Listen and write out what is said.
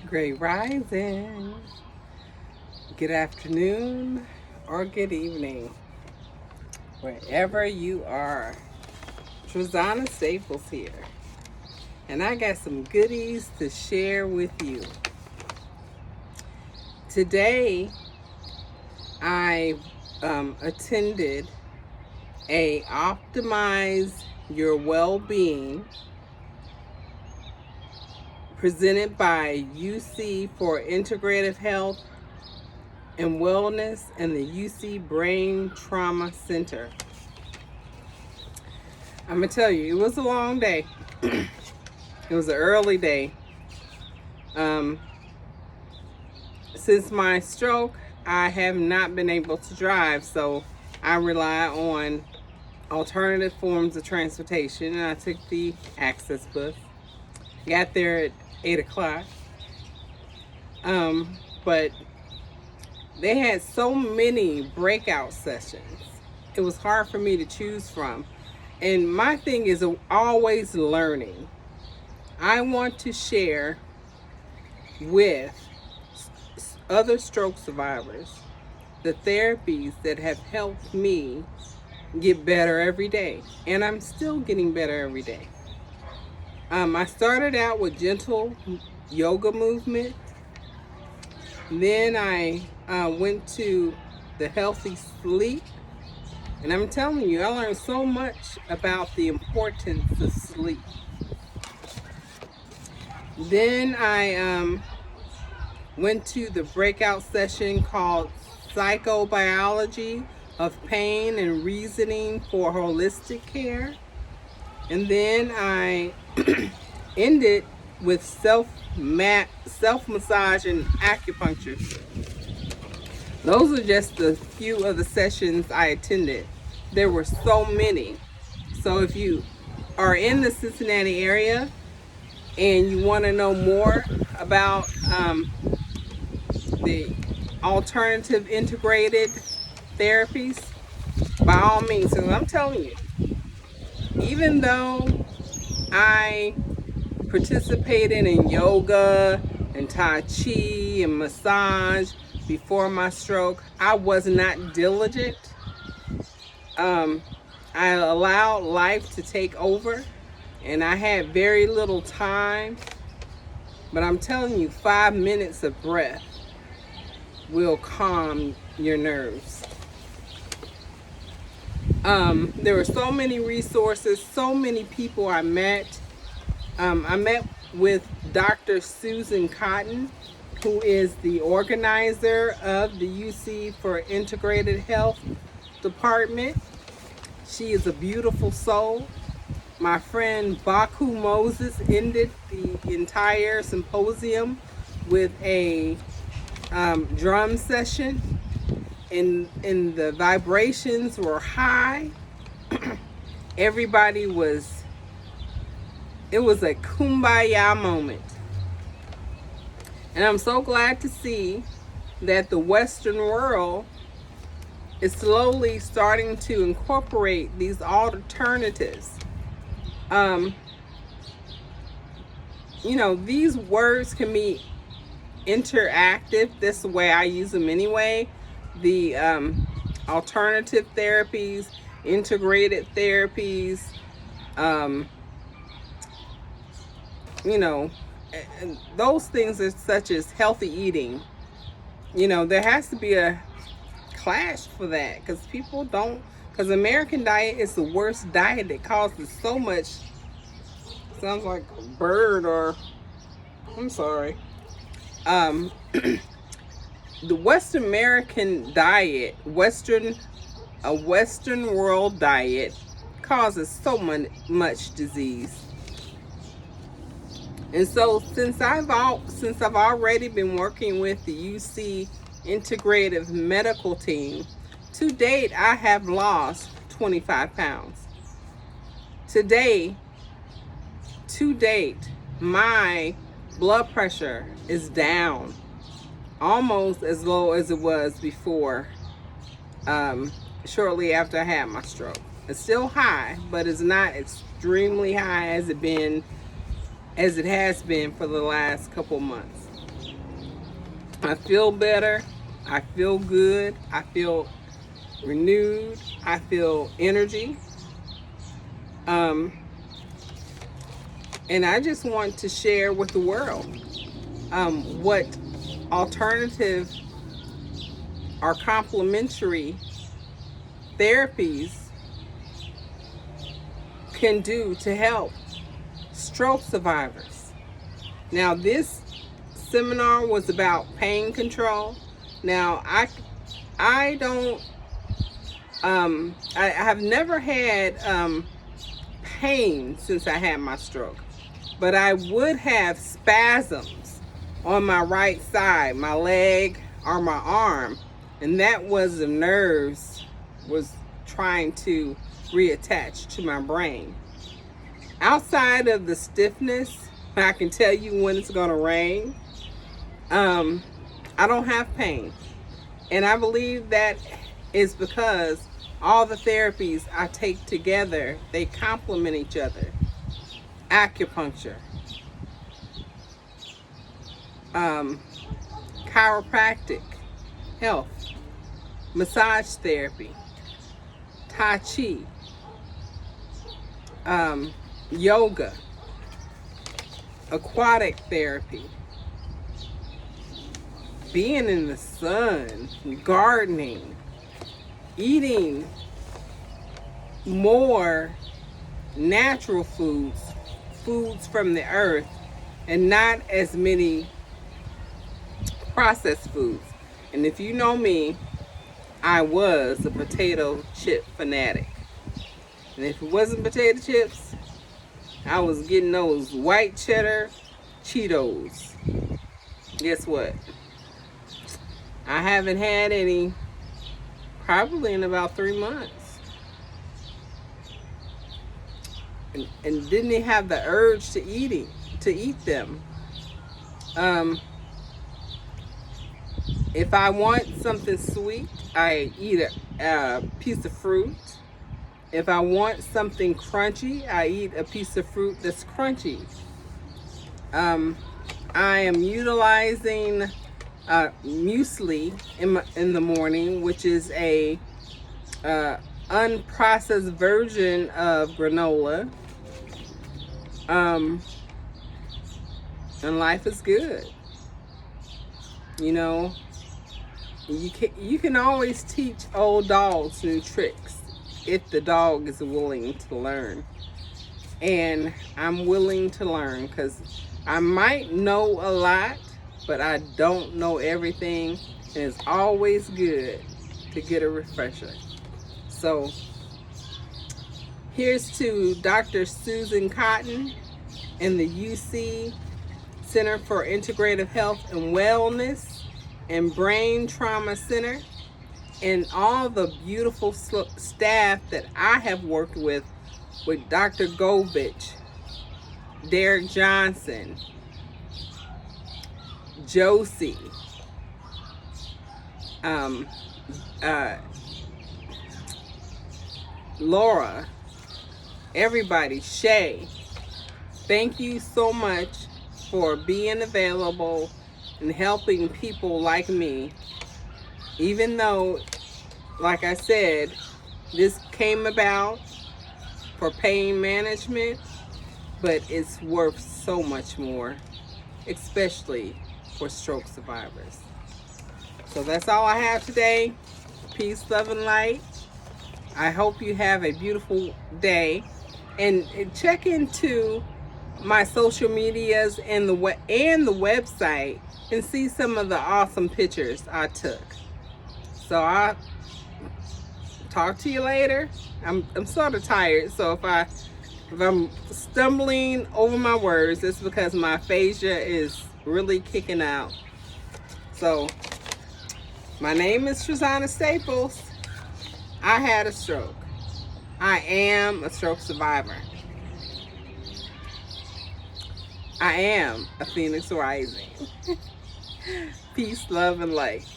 Great rising. Good afternoon or good evening, wherever you are. Trazana Staples here, and I got some goodies to share with you. Today, I attended a Optimize Your Well-Being presented by UC for Integrative Health and Wellness and the UC Brain Trauma Center. I'm going to tell you, it was a long day. It was an early day. Since my stroke, I have not been able to drive, so I rely on alternative forms of transportation, and I took the access bus. Got there at 8 o'clock. But they had so many breakout sessions. It was hard for me to choose from. And my thing is always learning. I want to share with other stroke survivors the therapies that have helped me get better every day. And I'm still getting better every day. I started out with gentle yoga movement. Then I went to the healthy sleep. And I'm telling you, I learned so much about the importance of sleep. Then I went to the breakout session called Psychobiology of Pain and Reasoning for Holistic Care. And then I ended with self-massage and acupuncture. Those are just a few of the sessions I attended. There were so many. So if you are in the Cincinnati area and you want to know more about the alternative integrated therapies, by all means, because I'm telling you, even though I participated in yoga and Tai Chi and massage before my stroke, I was not diligent. I allowed life to take over, and I had very little time. But I'm telling you, 5 minutes of breath will calm your nerves. There were so many resources, so many people I met. I met with Dr. Susan Cotton, who is the organizer of the UC for Integrated Health Department. She is a beautiful soul. My friend Baku Moses ended the entire symposium with a drum session. And the vibrations were high. Everybody it was a kumbaya moment. And I'm so glad to see that the Western world is slowly starting to incorporate these alternatives. These words can be interactive. That's the way I use them anyway. The alternative therapies, integrated therapies, and those things are such as healthy eating. There has to be a clash for that because people don't, because American diet is the worst diet. It causes so much, sounds like a bird or, I'm sorry. The Western American diet, a Western world diet, causes so much disease. And so since I've already been working with the UC Integrative Medical Team, to date I have lost 25 pounds. To date, my blood pressure is down, almost as low as it was before, shortly after I had my stroke. It's still high, but it's not extremely high as it has been for the last couple months. I feel better. I feel good. I feel renewed. I feel energy. And I just want to share with the world what alternative or complementary therapies can do to help stroke survivors. Now, this seminar was about pain control. Now, I don't, I have never had pain since I had my stroke, but I would have spasms on my right side, my leg or my arm, and that was the nerves was trying to reattach to my brain. Outside of the stiffness, I can tell you when it's going to rain. I don't have pain. And I believe that is because all the therapies I take together, they complement each other. Acupuncture, chiropractic, health, massage therapy, Tai Chi, yoga, aquatic therapy, being in the sun, gardening, eating more natural foods from the earth, and not as many processed foods. And if you know me, I was a potato chip fanatic. And if it wasn't potato chips, I was getting those white cheddar Cheetos. Guess what? I haven't had any probably in about 3 months. And didn't even have the urge to eat them. If I want something sweet, I eat a piece of fruit. If I want something crunchy, I eat a piece of fruit that's crunchy. I am utilizing muesli in the morning, which is a unprocessed version of granola. And life is good. You know, you can always teach old dogs new tricks if the dog is willing to learn. And I'm willing to learn, because I might know a lot, but I don't know everything, and it's always good to get a refresher. So here's to Dr. Susan Cotton and the UC Center for Integrative Health and Wellness and Brain Trauma Center, and all the beautiful staff that I have worked with Dr. Govich, Derek Johnson, Josie, Laura, everybody, Shay. Thank you so much for being available and helping people like me. Even though, like I said, this came about for pain management, but it's worth so much more, especially for stroke survivors. So that's all I have today. Peace, love, and light. I hope you have a beautiful day, and check into my social medias and the website and see some of the awesome pictures I took. So I'll talk to you later. I'm sort of tired, so if I'm stumbling over my words, it's because my aphasia is really kicking out. So my name is Trazana Staples. I had a stroke. I am a stroke survivor. I am a phoenix rising. Peace, love, and light.